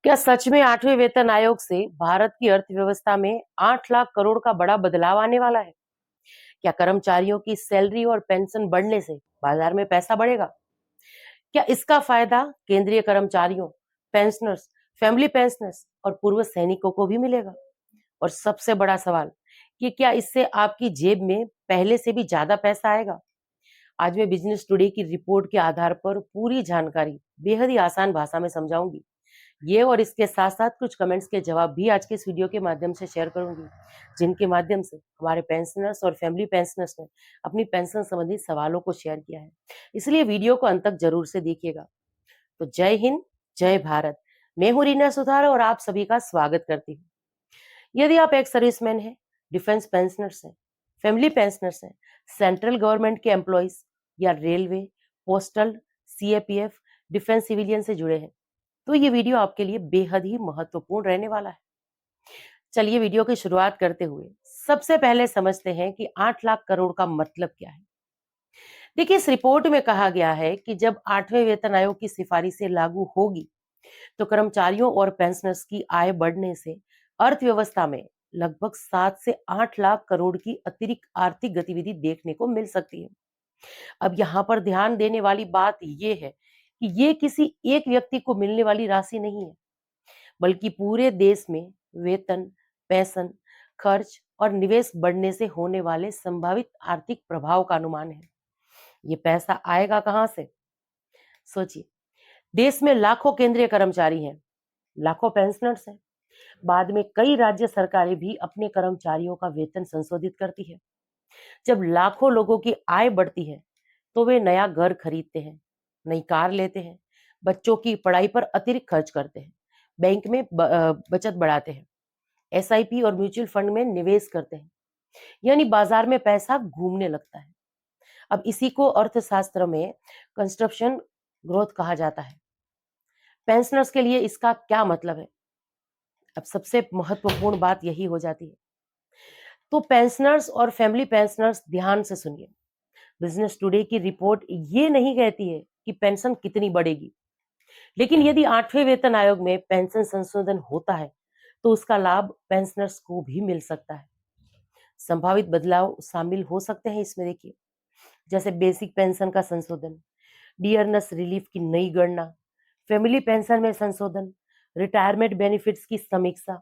क्या सच में 8वें वेतन आयोग से भारत की अर्थव्यवस्था में 8 लाख करोड़ का बड़ा बदलाव आने वाला है? क्या कर्मचारियों की सैलरी और पेंशन बढ़ने से बाजार में पैसा बढ़ेगा? क्या इसका फायदा केंद्रीय कर्मचारियों, पेंशनर्स, फैमिली पेंशनर्स और पूर्व सैनिकों को भी मिलेगा? और सबसे बड़ा सवाल कि क्या इससे आपकी जेब में पहले से भी ज्यादा पैसा आएगा? आज मैं बिजनेस टुडे की रिपोर्ट के आधार पर पूरी जानकारी बेहद ही आसान भाषा में समझाऊंगी। ये और इसके साथ साथ कुछ कमेंट्स के जवाब भी आज के इस वीडियो के माध्यम से शेयर करूंगी, जिनके माध्यम से हमारे पेंशनर्स और फैमिली पेंशनर्स ने अपनी पेंशन संबंधी सवालों को शेयर किया है। इसलिए वीडियो को अंत तक जरूर से देखिएगा। तो जय हिंद, जय भारत। मैं हूं रीना सुथार और आप सभी का स्वागत करती हूँ। यदि आप एक सर्विसमैन हैं, डिफेंस पेंशनर्स हैं, फैमिली पेंशनर्स हैं, सेंट्रल गवर्नमेंट के एम्प्लॉयज या railway, postal, CAPF, defence civilian से जुड़े हैं, तो ये वीडियो आपके लिए बेहद ही महत्वपूर्ण रहने वाला है। चलिए वीडियो की शुरुआत करते हुए सबसे पहले समझते हैं कि 8 लाख करोड़ का मतलब क्या है। देखिए, इस रिपोर्ट में कहा गया है कि जब 8वें वेतन आयोग की सिफारिशें लागू होगी तो कर्मचारियों और पेंशनर्स की आय बढ़ने से अर्थव्यवस्था में लगभग 7 से 8 लाख करोड़ की अतिरिक्त आर्थिक गतिविधि देखने को मिल सकती है। अब यहाँ पर ध्यान देने वाली बात यह है कि ये किसी एक व्यक्ति को मिलने वाली राशि नहीं है, बल्कि पूरे देश में वेतन, पेंशन, खर्च और निवेश बढ़ने से होने वाले संभावित आर्थिक प्रभाव का अनुमान है। ये पैसा आएगा कहां से? सोचिए, देश में लाखों केंद्रीय कर्मचारी हैं, लाखों पेंशनर्स हैं। बाद में कई राज्य सरकारें भी अपने कर्मचारियों का वेतन संशोधित करती है। जब लाखों लोगों की आय बढ़ती है तो वे नया घर खरीदते हैं, नई कार लेते हैं, बच्चों की पढ़ाई पर अतिरिक्त खर्च करते हैं, बैंक में बचत बढ़ाते हैं, एसआईपी और म्यूचुअल फंड में निवेश करते हैं। यानी बाजार में पैसा घूमने लगता है। अब इसी को अर्थशास्त्र में कंस्ट्रक्शन ग्रोथ कहा जाता है। पेंशनर्स के लिए इसका क्या मतलब है? अब सबसे महत्वपूर्ण बात यही हो जाती है। तो पेंशनर्स और फैमिली पेंशनर्स ध्यान से सुनिए। बिजनेस टुडे की रिपोर्ट ये नहीं कहती है कि पेंशन कितनी बढ़ेगी, लेकिन यदि 8वें वेतन आयोग में पेंशन संशोधन होता है तो उसका लाभ पेंशनर्स को भी मिल सकता है। संभावित बदलाव शामिल हो सकते हैं इसमें, देखिए, जैसे बेसिक पेंशन का संशोधन, डियरनेस रिलीफ की नई गणना, फैमिली पेंशन में संशोधन, रिटायरमेंट बेनिफिट्स की समीक्षा।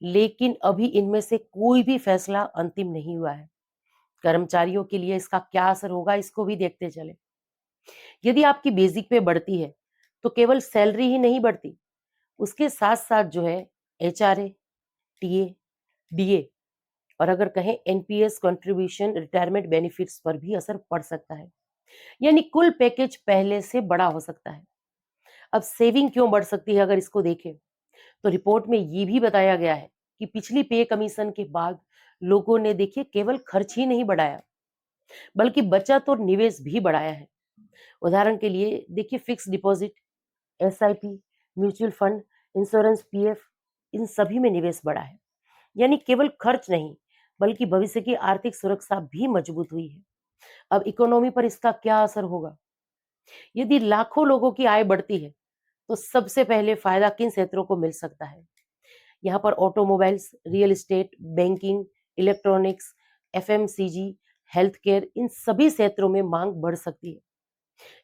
लेकिन अभी इनमें से कोई भी फैसला अंतिम नहीं हुआ है। कर्मचारियों के लिए इसका क्या असर होगा, इसको भी देखते चले। यदि आपकी बेसिक पे बढ़ती है तो केवल सैलरी ही नहीं बढ़ती, उसके साथ साथ जो है एचआरए, टीए, डीए और अगर कहें एनपीएस कंट्रीब्यूशन, रिटायरमेंट बेनिफिट्स पर भी असर पड़ सकता है। यानी कुल पैकेज पहले से बड़ा हो सकता है। अब सेविंग क्यों बढ़ सकती है, अगर इसको देखें तो रिपोर्ट में ये भी बताया गया है कि पिछली पे कमीशन के बाद लोगों ने, देखिए, केवल खर्च ही नहीं बढ़ाया, बल्कि बचत और निवेश भी बढ़ाया है। उदाहरण के लिए देखिए, fix deposit, SIP, mutual fund, insurance, PF, इन सभी में निवेश बढ़ा है। यानी केवल खर्च नहीं, बल्कि भविष्य की आर्थिक सुरक्षा भी मजबूत हुई है। अब इकोनॉमी पर इसका क्या असर होगा? यदि लाखों लोगों की आय बढ़ती है तो सबसे पहले फायदा किन क्षेत्रों को मिल सकता है? यहाँ पर automobiles, real estate, banking, electronics, FMCG, health care, इन सभी क्षेत्रों में मांग बढ़ सकती है।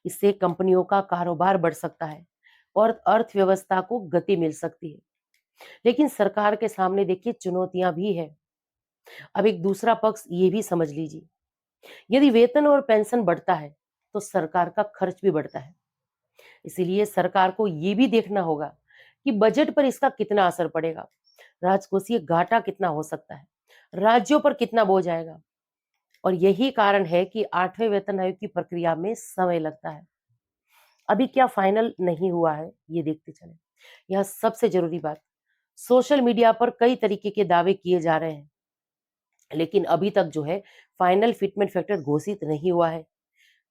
इससे कंपनियों का कारोबार बढ़ सकता है और अर्थव्यवस्था को गति मिल सकती है। लेकिन सरकार के सामने, देखिए, चुनौतियां भी है। अब एक दूसरा पक्ष ये भी समझ लीजिए, यदि वेतन और पेंशन बढ़ता है तो सरकार का खर्च भी बढ़ता है। इसीलिए सरकार को ये भी देखना होगा कि बजट पर इसका कितना असर पड़ेगा, राजकोषीय घाटा कितना हो सकता है, राज्यों पर कितना बोझ आएगा। और यही कारण है कि 8वें वेतन आयोग की प्रक्रिया में समय लगता है। अभी क्या फाइनल नहीं हुआ है, ये देखते चले। यह सबसे जरूरी बात, सोशल मीडिया पर कई तरीके के दावे किए जा रहे हैं, लेकिन अभी तक जो है फाइनल फिटमेंट फैक्टर घोषित नहीं हुआ है।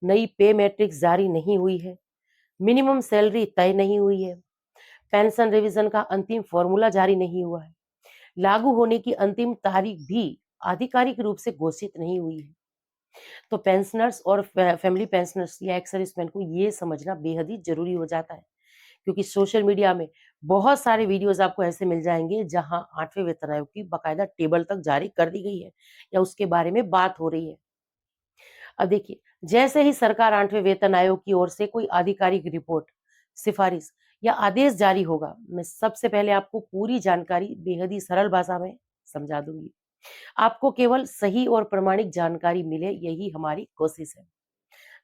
नई पे मैट्रिक्स जारी नहीं हुई है, मिनिमम सैलरी तय नहीं हुई है, पेंशन रिवीजन का अंतिम फॉर्मूला जारी नहीं हुआ है, लागू होने की अंतिम तारीख भी आधिकारिक रूप से घोषित नहीं हुई है। तो पेंशनर्स और फैमिली पेंशनर्स या एक्स सर्विसमैन को ये समझना बेहद ही जरूरी हो जाता है क्योंकि सोशल मीडिया में बहुत सारे वीडियोस आपको ऐसे मिल जाएंगे जहां 8वें वेतन आयोग की बाकायदा टेबल तक जारी कर दी गई है या उसके बारे में बात हो रही है। अब देखिए, जैसे ही सरकार 8वें वेतन आयोग की ओर से कोई आधिकारिक रिपोर्ट, सिफारिश या आदेश जारी होगा, मैं सबसे पहले आपको पूरी जानकारी बेहद ही सरल भाषा में समझा दूंगी। आपको केवल सही और प्रमाणिक जानकारी मिले, यही हमारी कोशिश है।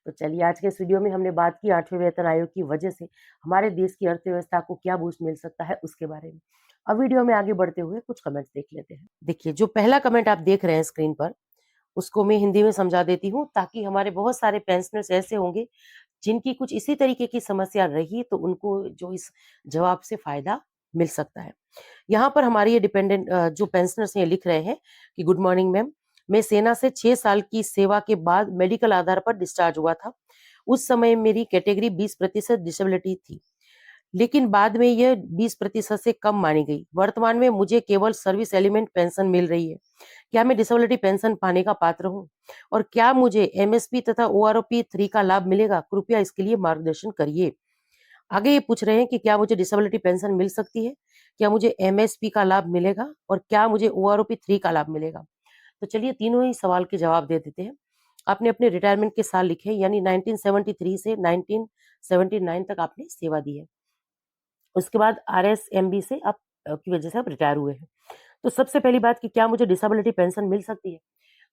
तो चलिए, आज के इस वीडियो में हमने बात की 8वें वेतन आयोग की वजह से हमारे देश की अर्थव्यवस्था को क्या बूस्ट मिल सकता है उसके बारे में। अब वीडियो में आगे बढ़ते हुए कुछ कमेंट्स देख लेते हैं। देखिए, जो पहला कमेंट आप देख रहे हैं स्क्रीन पर, उसको मैं हिंदी में समझा देती हूँ ताकि हमारे बहुत सारे पेंशनर्स ऐसे होंगे जिनकी कुछ इसी तरीके की समस्या रही, तो उनको जो इस जवाब से फायदा मिल सकता है। यहाँ पर हमारे ये डिपेंडेंट जो पेंशनर्स हैं लिख रहे हैं कि गुड मॉर्निंग मैम, मैं सेना से 6 साल की सेवा के बाद मेडिकल आधार पर डिस्चार्ज हुआ था। उस समय मेरी कैटेगरी 20% डिसेबिलिटी थी, लेकिन बाद में यह 20% से कम मानी गई। वर्तमान में मुझे केवल सर्विस एलिमेंट पेंशन मिल रही है। क्या मैं डिसेबिलिटी पेंशन पाने का पात्र हूँ? और क्या मुझे एमएसपी तथा ओआरओपी 3 का लाभ मिलेगा? कृपया इसके लिए मार्गदर्शन करिए। आगे ये पूछ रहे हैं कि क्या मुझे डिसेबिलिटी पेंशन मिल सकती है? क्या मुझे एमएसपी का लाभ मिलेगा? और क्या मुझे ओआरओपी 3 का लाभ मिलेगा? तो चलिए, तीनों ही सवाल के जवाब दे देते हैं। आपने अपने रिटायरमेंट के साल लिखे, यानी 1973 से 1979 तक आपने सेवा दी है। उसके बाद आरएसएमबी से आप की वजह से आप रिटायर हुए हैं। तो सबसे पहली बात कि क्या मुझे डिसेबिलिटी पेंशन मिल सकती है?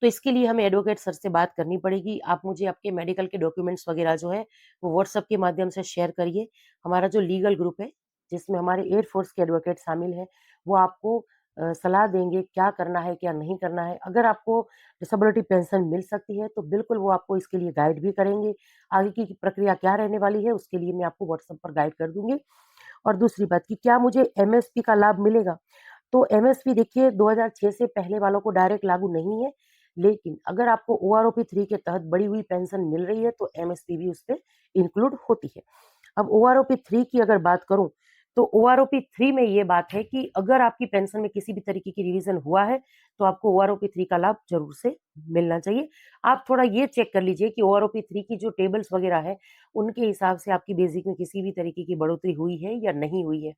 तो इसके लिए हमें एडवोकेट सर से बात करनी पड़ेगी। आप मुझे आपके मेडिकल के डॉक्यूमेंट्स वगैरह जो है वो व्हाट्सएप के माध्यम से शेयर करिए। हमारा जो लीगल ग्रुप है, जिसमें हमारे एयरफोर्स के एडवोकेट शामिल हैं, वो आपको सलाह देंगे क्या करना है, क्या नहीं करना है। अगर आपको डिसेबिलिटी पेंशन मिल सकती है, तो बिल्कुल वो आपको इसके लिए गाइड भी करेंगे। आगे की प्रक्रिया क्या रहने वाली है, उसके लिए मैं आपको व्हाट्सएप पर गाइड कर दूँगी। और दूसरी बात कि क्या मुझे एमएसपी का लाभ मिलेगा? तो एमएसपी देखिए 2006 से पहले वालों को डायरेक्ट लागू नहीं है, लेकिन अगर आपको ओआरओपी 3 के तहत बढ़ी हुई पेंशन मिल रही है, तो एमएसपी भी उसपे इंक्लूड होती है। अब ओआरओपी 3 की अगर बात करूँ, तो ओआरओपी 3 में ये बात है कि अगर आपकी पेंशन में किसी भी तरीके की रिवीजन हुआ है, तो आपको ओआरओपी 3 का लाभ ज़रूर से मिलना चाहिए। आप थोड़ा ये चेक कर लीजिए कि ओआरओपी 3 की जो टेबल्स वगैरह है, उनके हिसाब से आपकी बेसिक में किसी भी तरीके की बढ़ोतरी हुई है या नहीं हुई है।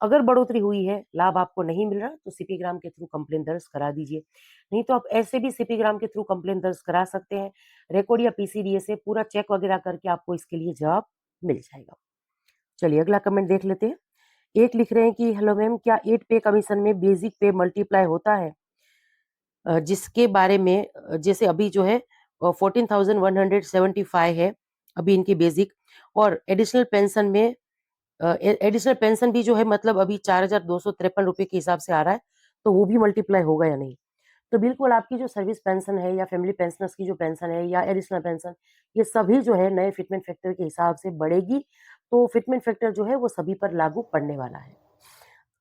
अगर बढ़ोतरी हुई है, लाभ आपको नहीं मिल रहा, तो सीपीग्राम के थ्रू कंप्लेंट दर्ज करा दीजिए। नहीं तो आप ऐसे भी सीपीग्राम के थ्रू कंप्लेंट दर्ज करा सकते हैं। रिकॉर्ड या पीसीडीए से पूरा चेक वगैरह करके आपको इसके लिए जवाब मिल जाएगा। चलिए, अगला कमेंट देख लेते हैं। एक लिख रहे हैं कि हेलो मैम, क्या 8 पे कमीशन में बेसिक पे मल्टीप्लाई होता है? जिसके बारे में जैसे अभी जो है 14,175 है अभी इनकी बेसिक, और एडिशनल पेंशन में एडिशनल पेंशन भी जो है मतलब अभी 4,253 रुपए के हिसाब से आ रहा है, तो वो भी मल्टीप्लाई होगा या नहीं? तो बिल्कुल आपकी जो सर्विस पेंशन है या फैमिली पेंशनर्स की जो पेंशन है या एडिशनल पेंशन, ये सभी जो है नए फिटमेंट फैक्टर के हिसाब से बढ़ेगी। तो फिटमेंट फैक्टर जो है वो सभी पर लागू पड़ने वाला है।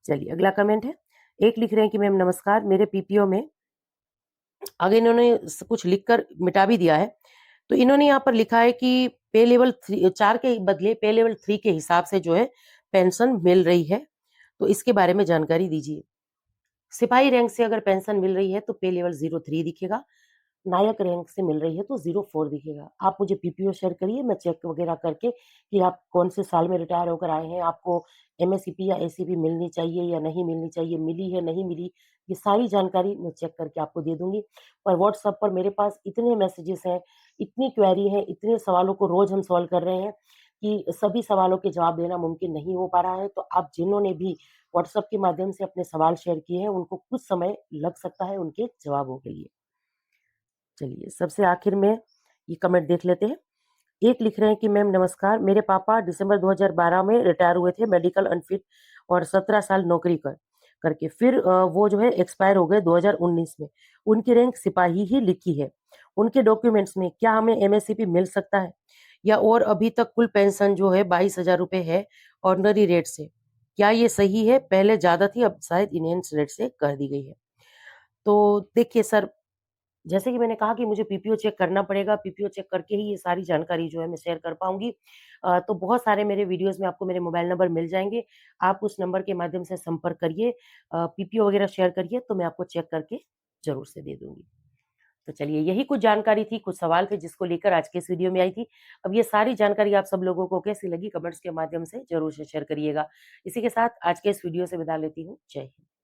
चलिए, अगला कमेंट है। एक लिख रहे हैं कि मैम नमस्कार, मेरे पीपीओ में, आगे इन्होंने कुछ लिखकर मिटा भी दिया है। तो इन्होंने यहाँ पर लिखा है कि पे लेवल 4 के बदले पे लेवल 3 के हिसाब से जो है पेंशन मिल रही है, तो इसके बारे में जानकारी दीजिए। सिपाही रैंक से अगर पेंशन मिल रही है तो पे लेवल 03 दिखेगा, नायक रैंक से मिल रही है तो 04 दिखेगा। आप मुझे पीपीओ शेयर करिए, मैं चेक वगैरह करके कि आप कौन से साल में रिटायर होकर आए हैं, आपको एमएससीपी या एसीपी मिलनी चाहिए या नहीं मिलनी चाहिए, मिली है नहीं मिली, ये सारी जानकारी मैं चेक करके आपको दे दूंगी। और व्हाट्सएप पर मेरे पास इतने मैसेजेस हैं, इतनी क्वेरी है, इतने सवालों को रोज हम सॉल्व कर रहे हैं कि सभी सवालों के जवाब देना मुमकिन नहीं हो पा रहा है। तो आप जिन्होंने भी व्हाट्सएप के माध्यम से अपने सवाल शेयर किए हैं, उनको कुछ समय लग सकता है उनके जवाबों के लिए। चलिए, सबसे आखिर में ये कमेंट देख लेते हैं। एक लिख रहे हैं कि मैम नमस्कार, मेरे पापा दिसंबर 2012 में रिटायर हुए थे मेडिकल अनफिट, और 17 साल नौकरी करके फिर वो जो है एक्सपायर हो गए 2019 में। उनकी रैंक सिपाही ही लिखी है। उनके डॉक्यूमेंट्स में क्या हमें एमएससीपी मिल सकता है? या और अभी तक कुल पेंशन जो है 22,000 रुपए है ऑर्डिनरी रेट से। क्या ये सही है? पहले ज्यादा थी, अब शायद इनहेंस रेट से कर दी गई है। तो देखिए सर, जैसे कि मैंने कहा कि मुझे पीपीओ चेक करना पड़ेगा, पीपीओ चेक करके ही ये सारी जानकारी जो है मैं शेयर कर पाऊँगी। तो बहुत सारे मेरे वीडियोज़ में आपको मेरे मोबाइल नंबर मिल जाएँगे। आप उस नंबर के माध्यम से संपर्क करिए, पीपीओ वगैरह शेयर करिए, तो मैं आपको चेक करके ज़रूर से दे दूँगी। तो चलिए, यही कुछ जानकारी थी, कुछ सवाल थे जिसको लेकर आज के इस वीडियो में आई थी। अब ये सारी जानकारी आप सब लोगों को कैसी लगी कमेंट्स के माध्यम से ज़रूर से शेयर करिएगा। इसी के साथ आज के इस वीडियो से विदा लेती हूँ। जय हिंद।